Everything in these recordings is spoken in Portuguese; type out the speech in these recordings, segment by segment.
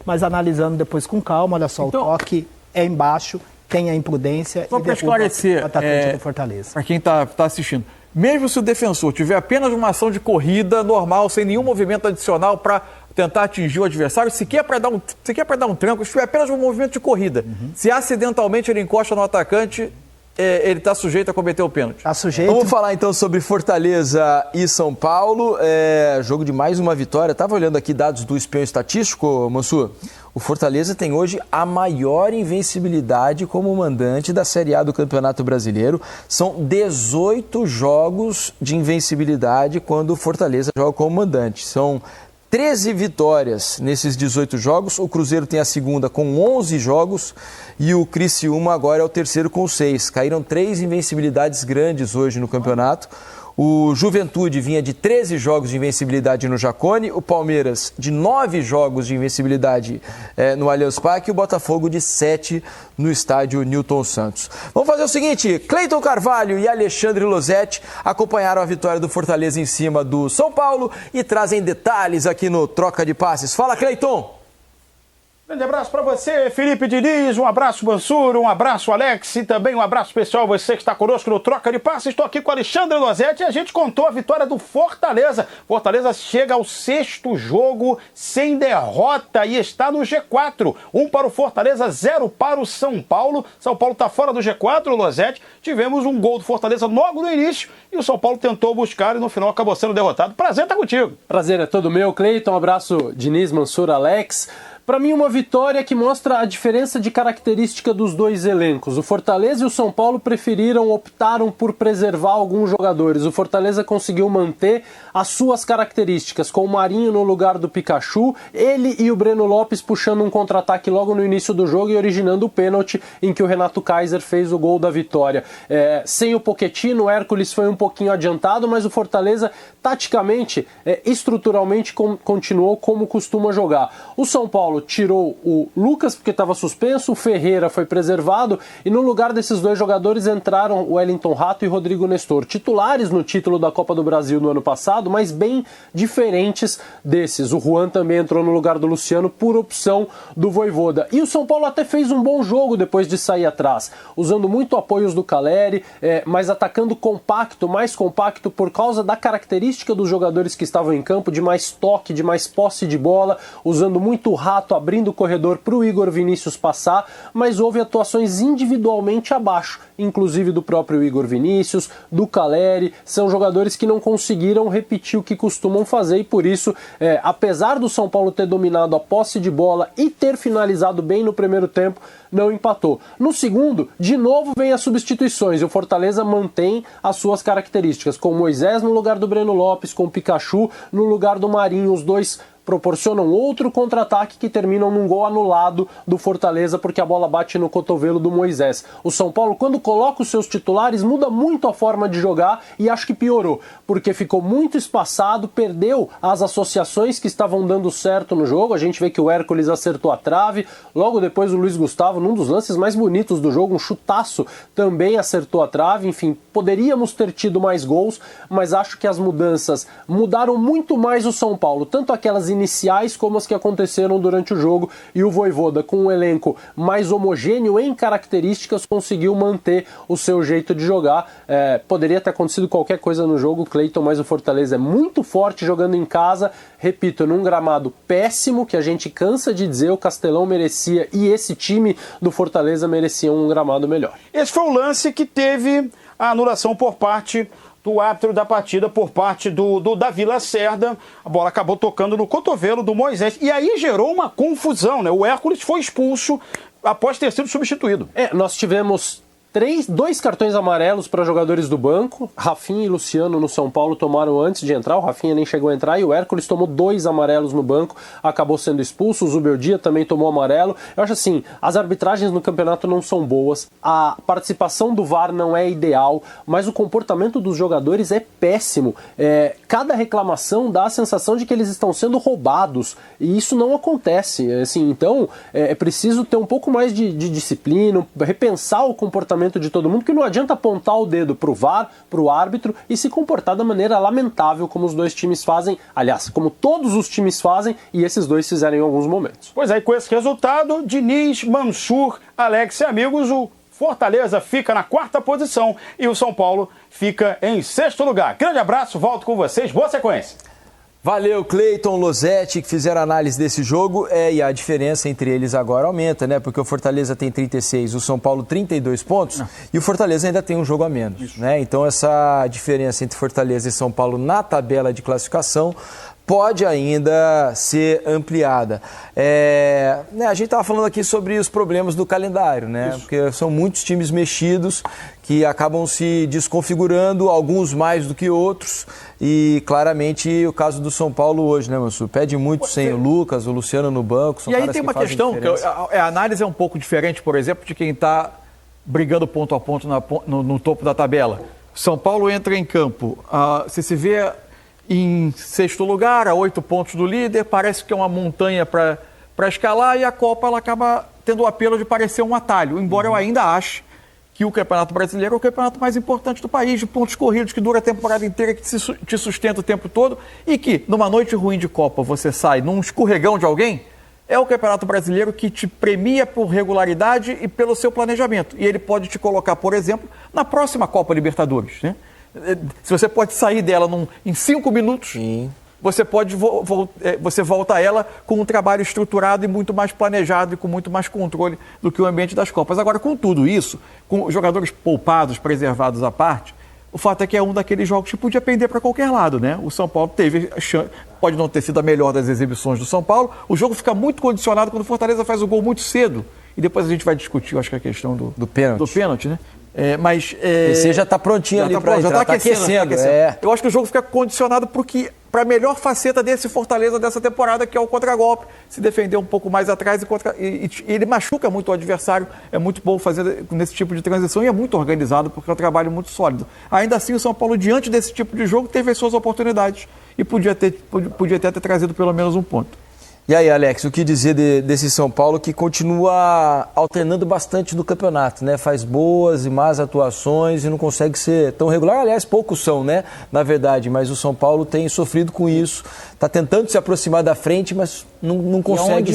mas analisando depois com calma, olha só, então, o toque é embaixo, tem a imprudência só e para esclarecer, o atacante do Fortaleza. Para quem está assistindo, mesmo se o defensor tiver apenas uma ação de corrida normal, sem nenhum movimento adicional para tentar atingir o adversário, se quer para dar um tranco, se tiver apenas um movimento de corrida, se acidentalmente ele encosta no atacante, ele está sujeito a cometer o pênalti. Está sujeito. Vamos falar então sobre Fortaleza e São Paulo. Jogo de mais uma vitória. Estava olhando aqui dados do espião estatístico, Mansur. O Fortaleza tem hoje a maior invencibilidade como mandante da Série A do Campeonato Brasileiro. São 18 jogos de invencibilidade quando o Fortaleza joga como mandante. São 13 vitórias nesses 18 jogos, o Cruzeiro tem a segunda com 11 jogos e o Criciúma agora é o terceiro com 6. Caíram 3 invencibilidades grandes hoje no campeonato. O Juventude vinha de 13 jogos de invencibilidade no Jacone, o Palmeiras de 9 jogos de invencibilidade no Allianz Parque e o Botafogo de 7 no estádio Newton Santos. Vamos fazer o seguinte, Cleiton Carvalho e Alexandre Losetti acompanharam a vitória do Fortaleza em cima do São Paulo e trazem detalhes aqui no Troca de Passes. Fala, Cleiton! Grande abraço para você, Felipe Diniz, um abraço, Mansur, um abraço, Alex, e também um abraço especial a você que está conosco no Troca de Passes. Estou aqui com o Alexandre Losetti e a gente contou a vitória do Fortaleza. Fortaleza chega ao 6º jogo sem derrota e está no G4. 1 para o Fortaleza, 0 para o São Paulo. São Paulo está fora do G4, Losetti. Tivemos um gol do Fortaleza logo no início e o São Paulo tentou buscar e no final acabou sendo derrotado. Prazer estar contigo. Prazer é todo meu, Cleiton. Um abraço, Diniz, Mansur, Alex. Para mim, uma vitória que mostra a diferença de característica dos dois elencos. O Fortaleza e o São Paulo optaram por preservar alguns jogadores. O Fortaleza conseguiu manter as suas características, com o Marinho no lugar do Pikachu, ele e o Breno Lopes puxando um contra-ataque logo no início do jogo e originando o pênalti em que o Renato Kaiser fez o gol da vitória. Sem o Pochettino, o Hércules foi um pouquinho adiantado, mas o Fortaleza, taticamente, estruturalmente, continuou como costuma jogar. O São Paulo tirou o Lucas porque estava suspenso, o Ferreira foi preservado e no lugar desses dois jogadores entraram o Wellington Rato e Rodrigo Nestor, titulares no título da Copa do Brasil no ano passado, mas bem diferentes desses. O Juan também entrou no lugar do Luciano por opção do Vojvoda. E o São Paulo até fez um bom jogo depois de sair atrás, usando muito apoios do Caleri, mas atacando mais compacto por causa da característica dos jogadores que estavam em campo, de mais toque, de mais posse de bola, usando muito o Rato abrindo o corredor para o Igor Vinícius passar, mas houve atuações individualmente abaixo, inclusive do próprio Igor Vinícius, do Caleri. São jogadores que não conseguiram repetir o que costumam fazer e por isso, apesar do São Paulo ter dominado a posse de bola e ter finalizado bem no primeiro tempo, não empatou. No segundo, de novo vem as substituições e o Fortaleza mantém as suas características, com o Moisés no lugar do Breno Lopes, com o Pikachu no lugar do Marinho. Os dois proporcionam outro contra-ataque que terminam num gol anulado do Fortaleza porque a bola bate no cotovelo do Moisés. O São Paulo, quando coloca os seus titulares, muda muito a forma de jogar e acho que piorou, porque ficou muito espaçado, perdeu as associações que estavam dando certo no jogo. A gente vê que o Hércules acertou a trave, logo depois o Luiz Gustavo, num dos lances mais bonitos do jogo, um chutaço, também acertou a trave. Enfim, poderíamos ter tido mais gols, mas acho que as mudanças mudaram muito mais o São Paulo, tanto aquelas iniciais como as que aconteceram durante o jogo, e o Vojvoda, com um elenco mais homogêneo em características, conseguiu manter o seu jeito de jogar. Poderia ter acontecido qualquer coisa no jogo, Cleiton, mas o Fortaleza é muito forte jogando em casa, repito, num gramado péssimo, que a gente cansa de dizer, o Castelão merecia e esse time do Fortaleza merecia um gramado melhor. Esse foi o lance que teve a anulação por parte do árbitro da partida, por parte do Davi Lacerda. A bola acabou tocando no cotovelo do Moisés. E aí gerou uma confusão, né? O Hércules foi expulso após ter sido substituído. Nós tivemos 2 cartões amarelos para jogadores do banco. Rafinha e Luciano no São Paulo tomaram antes de entrar, o Rafinha nem chegou a entrar, e o Hércules tomou 2 amarelos no banco, acabou sendo expulso. O Zubeldia também tomou amarelo. Eu acho assim, as arbitragens no campeonato não são boas, a participação do VAR não é ideal, mas o comportamento dos jogadores é péssimo. Cada reclamação dá a sensação de que eles estão sendo roubados, e isso não acontece. Assim, então, é preciso ter um pouco mais de disciplina, repensar o comportamento comportamento de todo mundo, que não adianta apontar o dedo pro VAR, pro árbitro e se comportar da maneira lamentável como os dois times fazem, aliás, como todos os times fazem e esses dois fizeram em alguns momentos. Pois aí, com esse resultado, Diniz, Mansur, Alex e amigos, o Fortaleza fica na 4ª posição e o São Paulo fica em 6º lugar. Grande abraço, volto com vocês, boa sequência. Valeu, Cleiton, Losetti, que fizeram análise desse jogo. E a diferença entre eles agora aumenta, né? Porque o Fortaleza tem 36, o São Paulo 32 pontos. E o Fortaleza ainda tem um jogo a menos, né? Então essa diferença entre Fortaleza e São Paulo na tabela de classificação pode ainda ser ampliada. A gente estava falando aqui sobre os problemas do calendário, né? Isso. Porque são muitos times mexidos que acabam se desconfigurando, alguns mais do que outros. E claramente o caso do São Paulo hoje, né, Mansur? Pede muito sem o Lucas, o Luciano no banco. E aí tem uma questão, que a análise é um pouco diferente, por exemplo, de quem está brigando ponto a ponto no topo da tabela. São Paulo entra em campo, se vê em 6º lugar, a 8 pontos do líder, parece que é uma montanha para escalar, e a Copa ela acaba tendo o apelo de parecer um atalho, embora eu ainda ache que o Campeonato Brasileiro é o campeonato mais importante do país, de pontos corridos, que dura a temporada inteira, que te sustenta o tempo todo, e que, numa noite ruim de Copa, você sai num escorregão de alguém, é o Campeonato Brasileiro que te premia por regularidade e pelo seu planejamento. E ele pode te colocar, por exemplo, na próxima Copa Libertadores, né? Se você pode sair dela em 5 minutos, sim, você volta a ela com um trabalho estruturado e muito mais planejado e com muito mais controle do que o ambiente das Copas. Agora, com tudo isso, com jogadores poupados, preservados à parte, o fato é que é um daqueles jogos que podia pender para qualquer lado, né? O São Paulo pode não ter sido a melhor das exibições do São Paulo, o jogo fica muito condicionado quando o Fortaleza faz o gol muito cedo. E depois a gente vai discutir, eu acho que a questão do pênalti, né? Esse já está prontinho ali para entrar, já está aquecendo. Eu acho que o jogo fica condicionado para a melhor faceta desse Fortaleza dessa temporada, que é o contragolpe, se defender um pouco mais atrás e ele machuca muito o adversário. É muito bom fazer nesse tipo de transição e é muito organizado, porque é um trabalho muito sólido. Ainda assim, o São Paulo, diante desse tipo de jogo, teve as suas oportunidades e podia até ter trazido pelo menos um ponto. E aí, Alex, o que dizer desse São Paulo que continua alternando bastante no campeonato, né? Faz boas e más atuações e não consegue ser tão regular. Aliás, poucos são, né? Na verdade, mas o São Paulo tem sofrido com isso. Está tentando se aproximar da frente, mas não consegue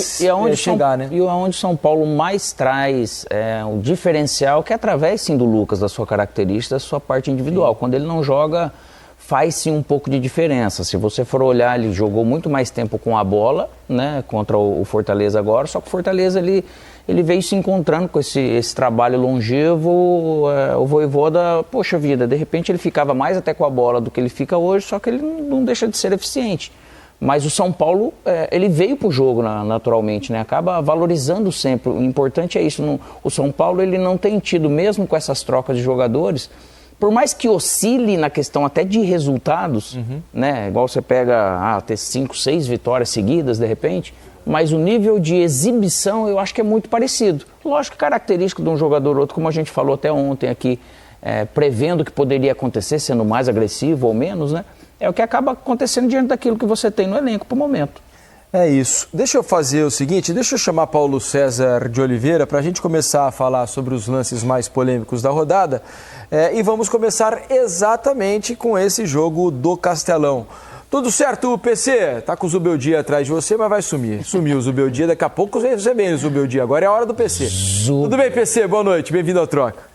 chegar, né? E onde São Paulo mais traz o diferencial, que é através, sim, do Lucas, da sua característica, da sua parte individual. Sim. Quando ele não joga, faz sim um pouco de diferença. Se você for olhar, ele jogou muito mais tempo com a bola, né, contra o Fortaleza agora, só que o Fortaleza ele veio se encontrando com esse trabalho longevo. O Vojvoda, poxa vida, de repente ele ficava mais até com a bola do que ele fica hoje, só que ele não deixa de ser eficiente. Mas o São Paulo, ele veio para o jogo naturalmente, né? Acaba valorizando sempre. O importante é isso. O São Paulo ele não tem tido, mesmo com essas trocas de jogadores, por mais que oscile na questão até de resultados, né? Igual você pega ter 5, 6 vitórias seguidas de repente, mas o nível de exibição eu acho que é muito parecido. Lógico que característico de um jogador ou outro, como a gente falou até ontem aqui, prevendo o que poderia acontecer, sendo mais agressivo ou menos, né? É o que acaba acontecendo diante daquilo que você tem no elenco para o momento. É isso. Deixa eu fazer o seguinte, deixa eu chamar Paulo César de Oliveira para a gente começar a falar sobre os lances mais polêmicos da rodada e vamos começar exatamente com esse jogo do Castelão. Tudo certo, PC? Tá com o Zubeldia atrás de você, mas vai sumir. Sumiu o Zubeldia, daqui a pouco você vem o Zubeldia. Agora é a hora do PC. Tudo bem, PC? Boa noite, bem-vindo ao Troca.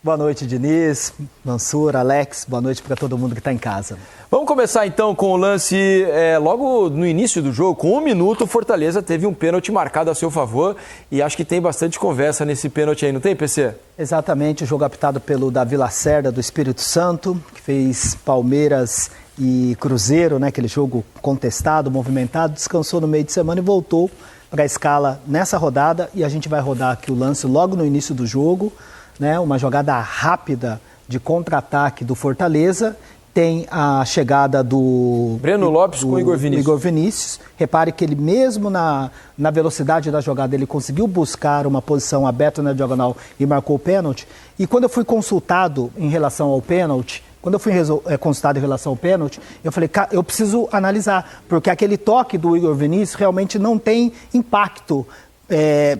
Boa noite, Diniz, Mansur, Alex, boa noite para todo mundo que está em casa. Vamos começar então com o lance, logo no início do jogo, com 1 minuto, o Fortaleza teve um pênalti marcado a seu favor e acho que tem bastante conversa nesse pênalti aí, não tem, PC? Exatamente, o jogo apitado pelo Davi Lacerda do Espírito Santo, que fez Palmeiras e Cruzeiro, né, aquele jogo contestado, movimentado, descansou no meio de semana e voltou para a escala nessa rodada e a gente vai rodar aqui o lance logo no início do jogo, né, uma jogada rápida de contra-ataque do Fortaleza. Tem a chegada do Breno Lopes com o Igor Vinícius. Repare que ele mesmo na velocidade da jogada, ele conseguiu buscar uma posição aberta na diagonal e marcou o pênalti. E quando eu fui consultado em relação ao pênalti, eu falei, eu preciso analisar, porque aquele toque do Igor Vinícius realmente não tem impacto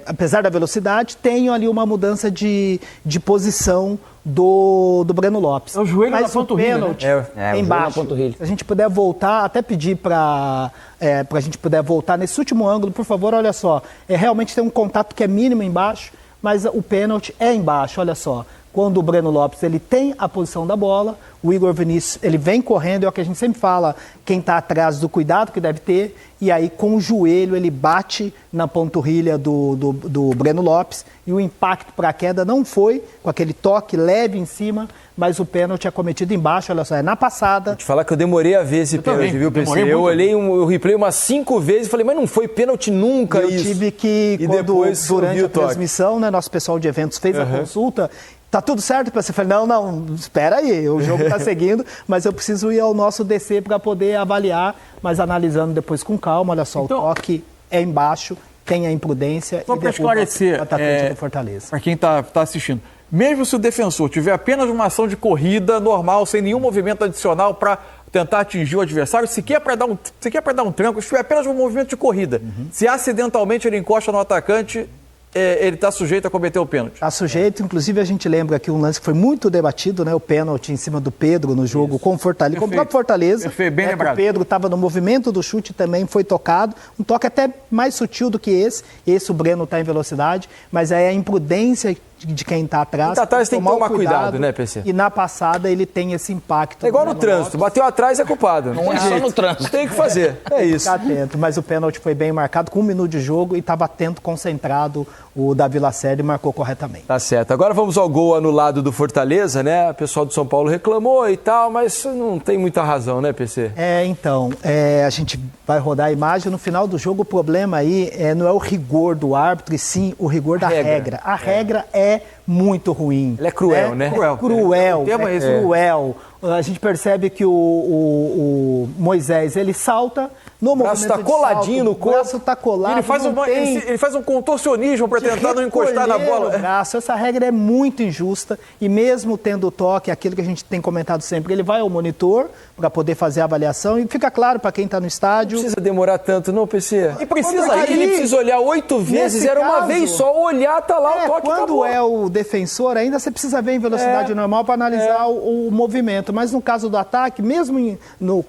apesar da velocidade, tem ali uma mudança de posição do Breno Lopes. É o joelho Mas na panturrilha, o pênalti né? É, o joelho embaixo. na panturrilha. Se a gente puder voltar, até pedir para a gente puder voltar nesse último ângulo, por favor, olha só. Realmente tem um contato que é mínimo embaixo, mas o pênalti é embaixo, olha só. Quando o Breno Lopes ele tem a posição da bola, o Igor Vinícius ele vem correndo, é o que a gente sempre fala, quem está atrás do cuidado que deve ter, e aí com o joelho ele bate na panturrilha do Breno Lopes, e o impacto para a queda não foi com aquele toque leve em cima, mas o pênalti é cometido embaixo, olha só, é na passada. Te falar que eu demorei a ver esse pênalti, viu, PC? Eu olhei o replay umas 5 vezes e falei, mas não foi pênalti nunca Eu isso. tive que, E depois durante vi o a toque. transmissão, né, nosso pessoal de eventos fez a consulta. Tá tudo certo? Você falou, não, espera aí, o jogo está seguindo, mas eu preciso ir ao nosso DC para poder avaliar, mas analisando depois com calma, olha só, Então, o toque é embaixo, tem a imprudência Só e para derruba esclarecer, o atacante do Fortaleza. para quem está assistindo, mesmo se o defensor tiver apenas uma ação de corrida normal, sem nenhum movimento adicional para tentar atingir o adversário, se quer para dar um tranco, se tiver apenas um movimento de corrida, se acidentalmente ele encosta no atacante, ele está sujeito a cometer o pênalti. Está sujeito, inclusive a gente lembra aqui um lance que foi muito debatido, né? O pênalti em cima do Pedro no jogo com o Fortaleza, com o próprio Fortaleza. Perfeito, bem né, lembrado. o Pedro estava no movimento do chute também, foi tocado. Um toque até mais sutil do que esse. Esse o Breno está em velocidade, mas aí a imprudência de quem está atrás. Quem tá atrás tem que tomar cuidado, né, PC? E na passada ele tem esse impacto. É igual no trânsito, bateu atrás é culpado. Não é só no trânsito. Tem que fazer, é isso. Ficar atento, mas o pênalti foi bem marcado, com 1 minuto de jogo, e estava atento, concentrado, o Davi Lacerda, e marcou corretamente. Tá certo. Agora vamos ao gol anulado do Fortaleza, né? O pessoal do São Paulo reclamou e tal, mas não tem muita razão, né, PC? Então, a gente vai rodar a imagem. No final do jogo, o problema aí não é o rigor do árbitro, e sim o rigor da regra. A regra é muito ruim. Ela é cruel, né? Cruel, O tema é esse. cruel. A gente percebe que o Moisés, ele salta no movimento braço tá de coladinho salto, no corpo. O braço tá colado. Ele faz um contorcionismo para tentar não encostar na bola. Braço. Essa regra é muito injusta, e mesmo tendo o toque, aquilo que a gente tem comentado sempre, ele vai ao monitor para poder fazer a avaliação, e fica claro para quem está no estádio. Não precisa demorar tanto, não, PC? E precisa Porque aí. ele precisa olhar 8 vezes, Nesse era uma caso, vez só, olhar, tá lá o toque, quando acabou. é o defensor, ainda você precisa ver em velocidade normal para analisar o movimento. Mas no caso do ataque, mesmo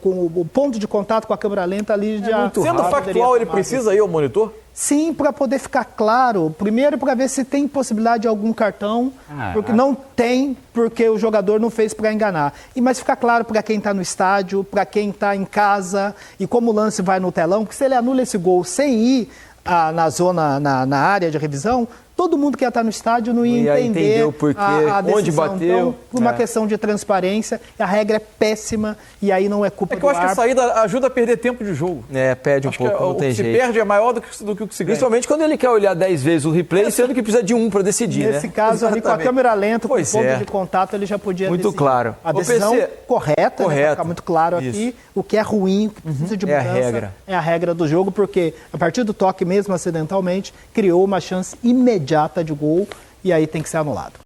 com o ponto de contato com a câmera lenta ali já... Sendo factual, ele precisa ir ao monitor? Sim, para poder ficar claro. Primeiro, para ver se tem possibilidade de algum cartão, porque não tem, porque o jogador não fez para enganar. Mas fica claro para quem está no estádio, para quem está em casa, e como o lance vai no telão, porque se ele anula esse gol sem ir na zona, na área de revisão, todo mundo que ia estar no estádio não ia entender o porquê, a decisão. onde bateu. Então, por uma questão de transparência, a regra é péssima, e aí não é culpa É que eu do acho que a árbitro. saída ajuda a perder tempo de jogo. Perde um Acho que pouco, não o tem que se jeito. perde é maior do que o que se ganha. Principalmente quando ele quer olhar 10 vezes o replay, sendo que precisa de um para decidir, Nesse né? caso, ali com a Exatamente. câmera lenta, com o Pois ponto é. de contato, ele já podia Muito decidir. claro. A Ô, decisão PC, correta, né, pra correto. ficar muito claro aqui, o que é ruim, o que precisa de É a mudança, regra. é a regra do jogo, porque a partir do toque mesmo acidentalmente, criou uma chance imediata de gol, e aí tem que ser anulado.